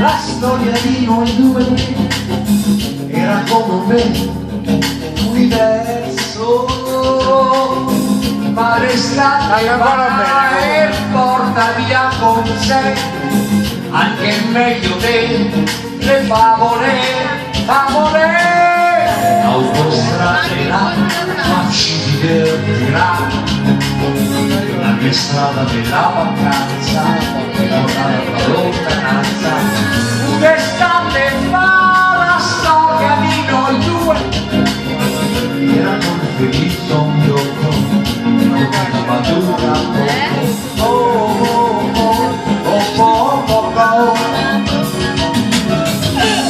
La storia di noi due era come un universo, ma resta e porta via con sé anche il meglio delle favole, l'autostrada ma ci divertirà, la mia strada della vacanza portare alla lontananza. Un'estate fa la storia di noi due era come felice un gioco, una matura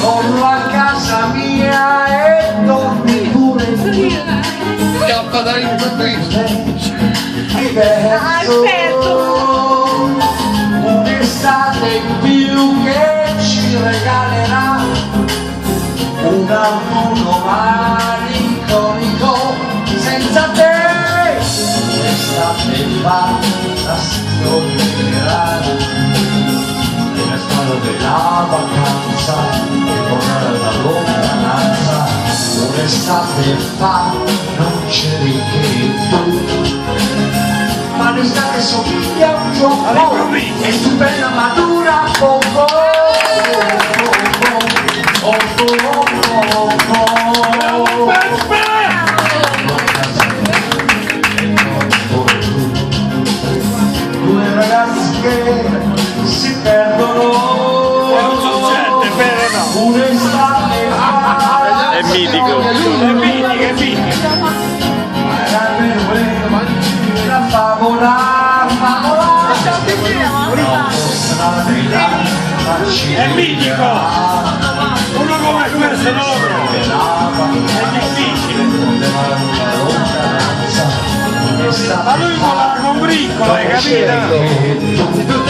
torno a casa mia e dormi pure Scappa dai un'estate in più che ci regalerà un autunno malinconico senza te. Un'estate fa la storia della strada della vacanza e tornare alla lontananza. Un'estate fa non c'eri che tu, ma l'estate somiglia a un gioco, è stupenda, matura, due ragazzi che si perdono, un'estate fa È mitico. È mitico. la favola, È mitico. Uno come questo non lo trovo. È difficile. Ma lui vola con briccolo, hai capito?